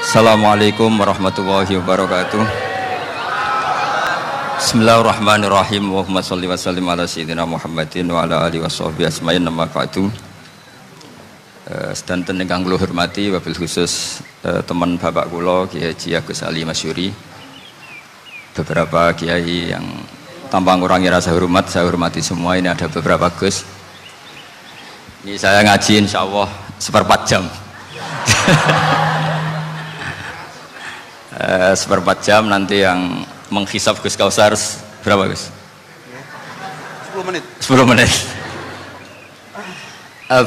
Assalamualaikum warahmatullahi wabarakatuh. Bismillahirrahmanirrahim. Allahumma sholli wa sallim ala sayyidina Muhammadin wa ala alihi washabbihi asma'in nama ba'du. Sedanten ingkang kula hormati wabil khusus teman bapak kula Kiai Haji Agus Ali Masyuri. Beberapa kiai yang tanpa ngurangi rasa hormat, saya hormati semua. Ini ada beberapa Gus. Ini saya ngaji insyaallah seperempat jam. Seperempat jam nanti yang menghisap Gus Kausar berapa Gus? 10 menit. 10 menit.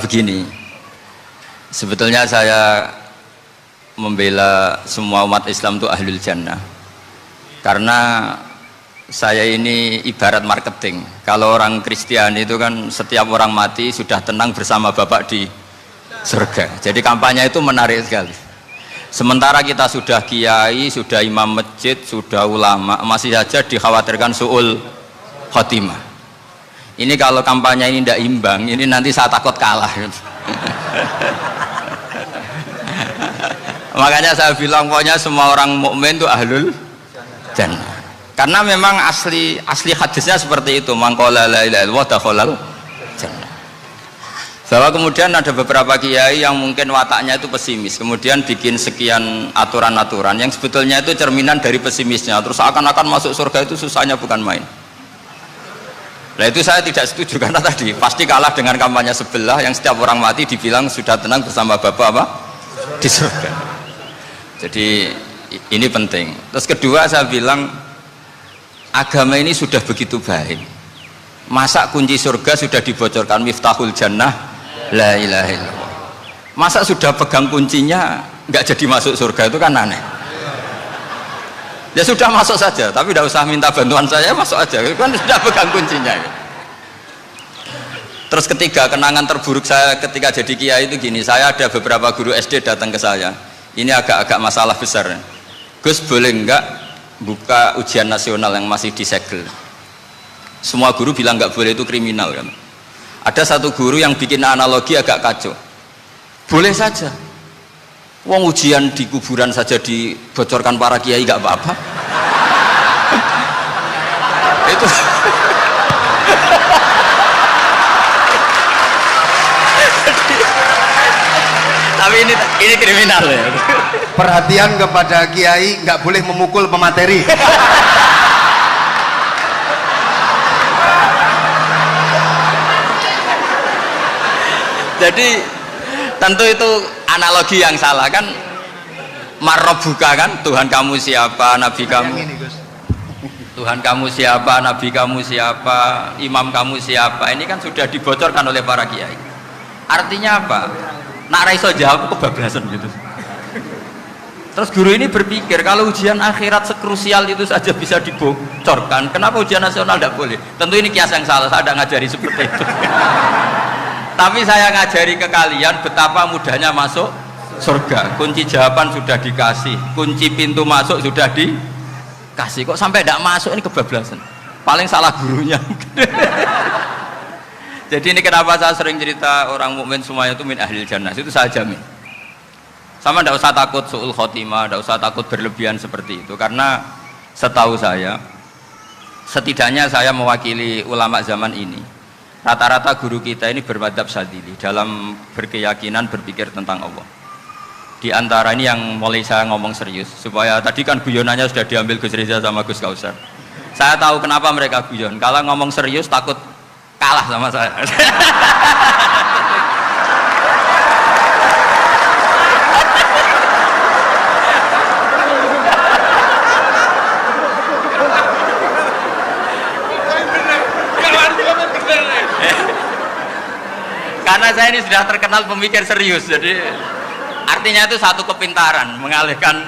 Begini, sebetulnya saya membela semua umat Islam itu ahlul jannah, karena saya ini ibarat marketing. Kalau orang Kristiani itu kan setiap orang mati sudah tenang bersama Bapak di surga. Jadi kampanye itu menarik sekali. Sementara kita sudah kiai, sudah imam masjid, sudah ulama, masih saja dikhawatirkan su'ul khotimah. Ini kalau kampanye ini tidak imbang, ini nanti saya takut kalah. Makanya saya bilang pokoknya semua orang mukmin itu ahlul jannah. Karena memang asli hadisnya seperti itu, man qala la ilaha illallah dakhalal jannah. Bahwa kemudian ada beberapa kiai yang mungkin wataknya itu pesimis, kemudian bikin sekian aturan-aturan yang sebetulnya itu cerminan dari pesimisnya, terus akan-akan masuk surga itu susahnya bukan main. Nah itu saya tidak setuju, karena tadi pasti kalah dengan kampanye sebelah yang setiap orang mati dibilang sudah tenang bersama Bapak apa? Di surga. Jadi ini penting. Terus kedua saya bilang agama ini sudah begitu baik, masa kunci surga sudah dibocorkan, miftahul jannah la ilaha illallah. Masa sudah pegang kuncinya nggak jadi masuk surga, itu kan aneh. Ya sudah masuk saja, tapi tidak usah minta bantuan saya, masuk aja, kan sudah pegang kuncinya. Terus ketiga, kenangan terburuk saya ketika jadi kiai itu gini, saya ada beberapa guru SD datang ke saya, ini agak-agak masalah besar. Gus, boleh nggak buka ujian nasional yang masih disegel? Semua guru bilang nggak boleh, itu kriminal kan. Ada satu guru yang bikin analogi agak kacau. Boleh saja, wong ujian di kuburan saja dibocorkan para kiai nggak apa-apa. Itu tapi ini kriminal ya. Perhatian kepada kiai, nggak boleh memukul pemateri. Jadi tentu itu analogi yang salah kan. Marrobuka kan, Tuhan kamu siapa, nabi kamu. Tuhan kamu siapa, nabi kamu siapa, imam kamu siapa. Ini kan sudah dibocorkan oleh para kiai. Artinya apa? Nak raiso jawab kebablasan gitu. Terus guru ini berpikir kalau ujian akhirat sekrusial itu saja bisa dibocorkan, kenapa ujian nasional tidak boleh? Tentu ini kias yang salah, saya tidak ngajari seperti itu. Tapi saya ngajari ke kalian betapa mudahnya masuk surga. Kunci jawaban sudah dikasih, kunci pintu masuk sudah dikasih. Kok sampai tidak masuk, ini kebablasan. Paling salah gurunya. Jadi ini kenapa saya sering cerita orang mukmin semuanya itu min ahlil jannah, itu saya jamin. Sama tidak usah takut su'ul khotimah, tidak usah takut berlebihan seperti itu, karena setahu saya, setidaknya saya mewakili ulama zaman ini, rata-rata guru kita ini bermadzhab Syadzili dalam berkeyakinan berpikir tentang Allah. Di antara ini yang mulai saya ngomong serius, supaya tadi kan guyonannya sudah diambil Gus Reza sama Gus Kausar. Saya tahu kenapa mereka guyon, kalau ngomong serius takut kalah sama saya. Karena saya ini sudah terkenal pemikir serius, jadi artinya itu satu kepintaran mengalihkan,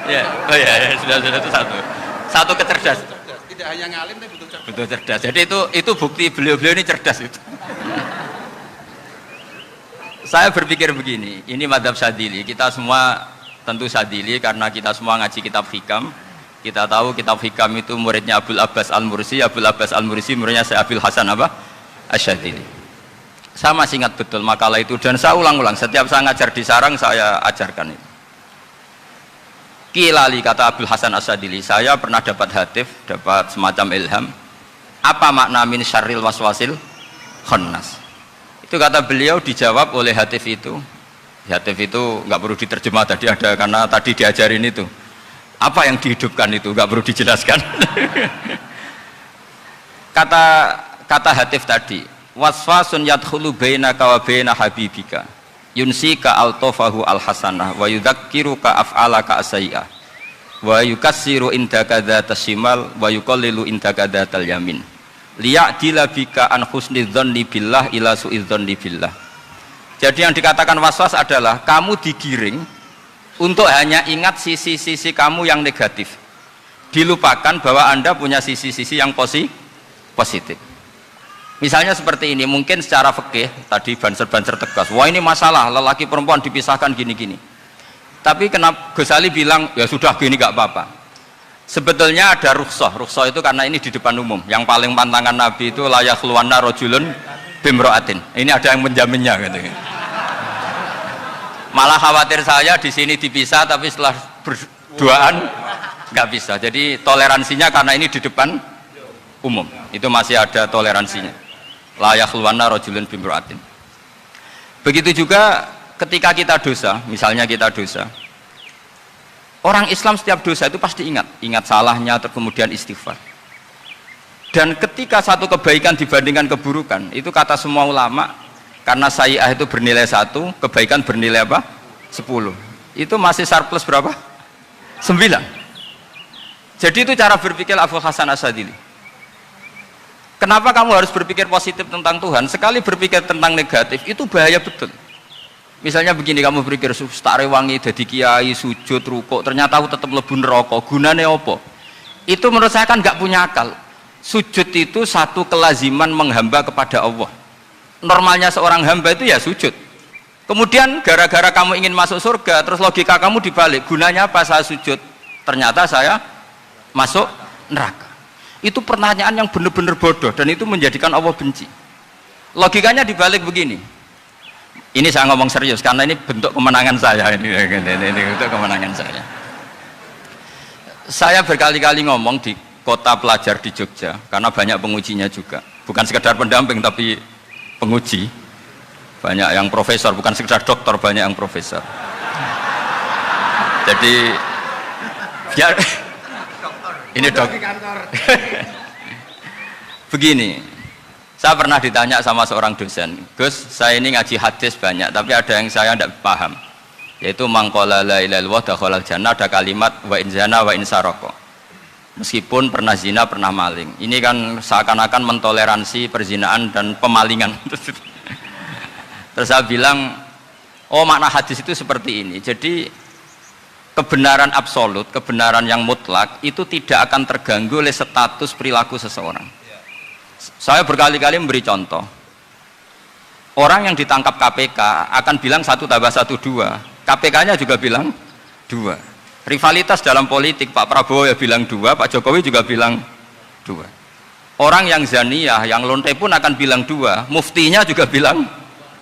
ya, oh ya, sudah itu satu kecerdasan. Tidak hanya ngalim tapi betul cerdas. Jadi itu bukti beliau ini cerdas itu. Saya berpikir begini, ini madzhab Syadzili, kita semua tentu Syadzili karena kita semua ngaji kitab hikam. Kita tahu kitab hikam itu muridnya Abul Abbas Al-Mursi, Abul Abbas Al-Mursi muridnya Syekh Abil Hasan apa? Asy-Syadzili. Saya masih ingat betul makalah itu dan saya ulang-ulang, setiap saya ngajar di sarang saya ajarkan itu. Kilali, kata Abdul Hasan Asadili, saya pernah dapat hatif, dapat semacam ilham. Apa makna min syarril waswasil khannas? Itu kata beliau dijawab oleh hatif itu. Hatif itu nggak perlu diterjemah tadi ada, karena tadi diajarin itu. Apa yang dihidupkan itu nggak perlu dijelaskan. kata hatif tadi, waswasun yadkhulu bainaka wa baina habibika yunsika altofahu alhasanah wa yudzakiruka af'alaka asai'ah wa yukassiru indaka dzatas shimal wa yuqallilu indaka dzatal yamin liya'dila bika an husni dzanni billah ila su'i dzanni billah. Jadi yang dikatakan waswas adalah kamu digiring untuk hanya ingat sisi-sisi kamu yang negatif, dilupakan bahwa Anda punya sisi-sisi yang positif. Misalnya seperti ini, mungkin secara fikih tadi banser-banser tegas, wah ini masalah lelaki perempuan dipisahkan gini-gini. Tapi kenapa Ghazali bilang ya sudah gini gak apa-apa. Sebetulnya ada rukhsah itu karena ini di depan umum. Yang paling pantangan Nabi itu la yakhluwanna rajulun bimra'atin. Ini ada yang menjaminnya gitu. Malah khawatir saya di sini dipisah tapi setelah berduaan nggak bisa. Jadi toleransinya karena ini di depan umum. Itu masih ada toleransinya. La yakhluwanna rajulun bimra'atin. Begitu juga ketika kita dosa, misalnya kita dosa, orang Islam setiap dosa itu pasti ingat salahnya, terus kemudian istighfar. Dan ketika satu kebaikan dibandingkan keburukan, itu kata semua ulama, karena sayi'ah itu bernilai 1, kebaikan bernilai apa? 10. Itu masih surplus berapa? 9. Jadi itu cara berpikir Abdul Hasan Asadili. Kenapa kamu harus berpikir positif tentang Tuhan? Sekali berpikir tentang negatif itu bahaya betul. Misalnya begini, kamu berpikir tak rewangi jadi kiai, sujud, rukuk, ternyata aku tetap lebu neraka, gunane apa? Itu menurut saya kan nggak punya akal. Sujud itu satu kelaziman menghamba kepada Allah. Normalnya seorang hamba itu ya sujud. Kemudian gara-gara kamu ingin masuk surga, terus logika kamu dibalik, gunanya apa saya sujud? Ternyata saya masuk neraka. Itu pertanyaan yang benar-benar bodoh dan itu menjadikan Allah benci. Logikanya dibalik begini. Ini saya ngomong serius karena ini bentuk kemenangan saya, ini bentuk kemenangan saya. Saya berkali-kali ngomong di kota pelajar di Jogja karena banyak pengujinya juga. Bukan sekedar pendamping tapi penguji. Banyak yang profesor, bukan sekedar dokter, banyak yang profesor. Jadi biar ini dok. Begini, saya pernah ditanya sama seorang dosen, Gus, saya ini ngaji hadis banyak, tapi ada yang saya tidak paham, yaitu mangkola la ilaha illallah dakhalal jannah, ada kalimat wa in zana wa in saroko. Meskipun pernah zina, pernah maling. Ini kan seakan-akan mentoleransi perzinaan dan pemalingan. Terus saya bilang, oh makna hadis itu seperti ini. Jadi kebenaran absolut, kebenaran yang mutlak itu tidak akan terganggu oleh status perilaku seseorang. Saya berkali-kali memberi contoh. Orang yang ditangkap KPK akan bilang 1 tambah 1 2. KPK-nya juga bilang 2. Rivalitas dalam politik, Pak Prabowo ya bilang 2, Pak Jokowi juga bilang 2. Orang yang zaniyah, yang lonte pun akan bilang 2. Muftinya juga bilang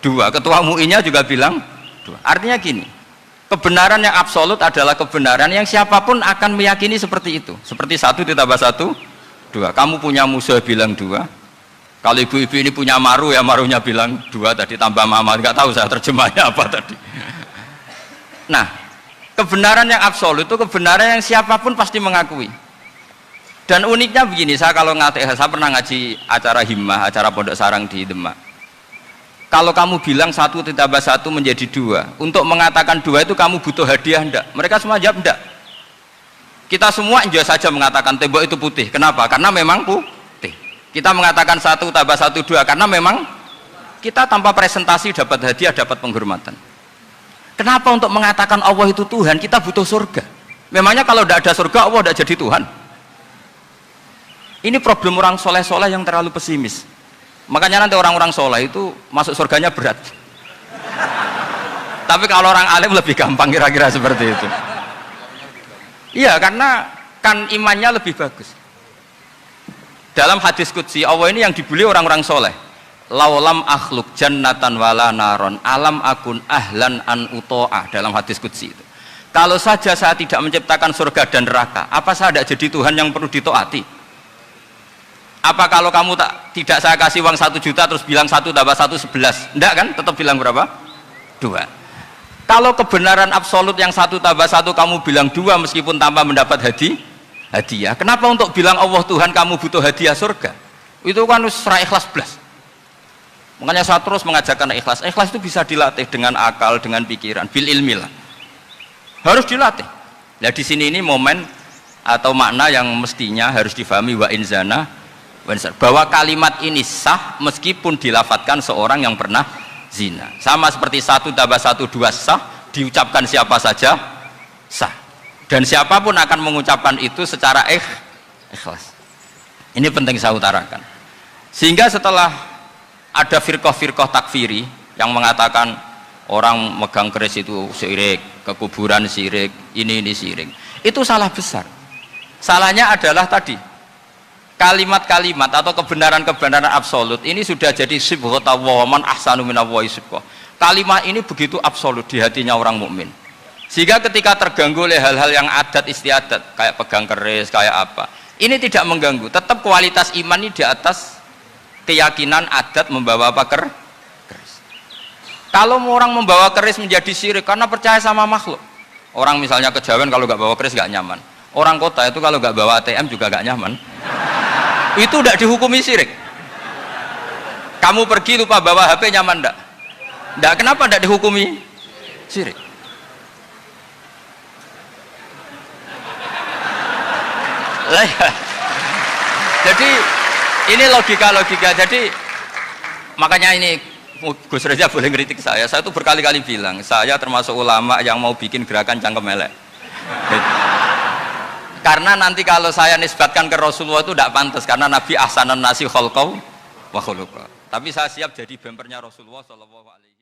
2. Ketua MUI-nya juga bilang 2. Artinya gini, kebenaran yang absolut adalah kebenaran yang siapapun akan meyakini seperti itu. Seperti 1 ditambah 1, 2. Kamu punya musuh bilang 2. Kalau ibu-ibu ini punya maru, ya marunya bilang 2 tadi tambah mama. Nggak tahu saya terjemahnya apa tadi. Nah, kebenaran yang absolut itu kebenaran yang siapapun pasti mengakui. Dan uniknya begini, saya kalau saya pernah ngaji acara himmah, acara pondok sarang di Demak. Kalau kamu bilang 1 ditambah 1 menjadi 2, untuk mengatakan 2 itu kamu butuh hadiah enggak? Mereka semua jawab enggak. Kita semua enjoy saja mengatakan tembok itu putih. Kenapa? Karena memang putih. Kita mengatakan 1 tambah 1 2 karena memang kita tanpa presentasi dapat hadiah, dapat penghormatan. Kenapa untuk mengatakan Allah itu Tuhan kita butuh surga? Memangnya kalau tidak ada surga Allah tidak jadi Tuhan? Ini problem orang soleh-soleh yang terlalu pesimis. Makanya nanti orang-orang soleh itu masuk surganya berat. Tapi kalau orang alim lebih gampang kira-kira seperti itu. Iya, karena kan imannya lebih bagus. Dalam hadis qudsi Allah ini yang dibuli orang-orang soleh. Laulam akhluk jannatan wala naron alam akun ahlan an uto'ah, dalam hadis qudsi itu. Kalau saja saya tidak menciptakan surga dan neraka, apa saya tidak jadi Tuhan yang perlu ditaati? Apa kalau kamu tidak saya kasih uang 1 juta terus bilang 1 tambah 1 11? Enggak kan? Tetap bilang berapa? 2. Kalau kebenaran absolut yang 1 tambah 1 kamu bilang 2 meskipun tanpa mendapat hadiah. Kenapa untuk bilang Allah Tuhan kamu butuh hadiah surga? Itu kan serah ikhlas belas. Makanya saya terus mengajarkan ikhlas. Ikhlas itu bisa dilatih dengan akal, dengan pikiran, bil ilmi lah. Harus dilatih. Nah di sini ini momen atau makna yang mestinya harus difahami wa inzana bahwa kalimat ini sah meskipun dilafatkan seorang yang pernah zina. Sama seperti 1 tambah 1 2 sah, diucapkan siapa saja sah. Dan siapapun akan mengucapkan itu secara ikhlas. Ini penting saya utarakan. Sehingga setelah ada firqah-firqah takfiri yang mengatakan orang megang keris itu syirik, ke kuburan syirik, ini syirik. Itu salah besar. Salahnya adalah tadi kalimat-kalimat atau kebenaran-kebenaran absolut ini sudah jadi sibghata wa man ahsanu minallahi sibghah. Kalimat ini begitu absolut di hatinya orang mukmin. Sehingga ketika terganggu oleh hal-hal yang adat istiadat kayak pegang keris, kayak apa, ini tidak mengganggu. Tetap kualitas iman ini di atas keyakinan adat membawa apa keris. Kalau orang membawa keris menjadi syirik karena percaya sama makhluk. Orang misalnya kejawen kalau nggak bawa keris nggak nyaman. Orang kota itu kalau nggak bawa ATM juga nggak nyaman. Itu tidak dihukumi syirik. Kamu pergi lupa bawa HP nyaman enggak? Enggak, kenapa enggak dihukumi syirik? Jadi ini logika. Jadi makanya ini Gus Reza boleh ngeritik saya itu berkali-kali bilang saya termasuk ulama yang mau bikin gerakan cangkem elek. Karena nanti kalau saya nisbatkan ke Rasulullah itu tidak pantas karena Nabi ahsanan nasi khalqau wa khuluqa. Tapi saya siap jadi bempernya Rasulullah sallallahu alaihi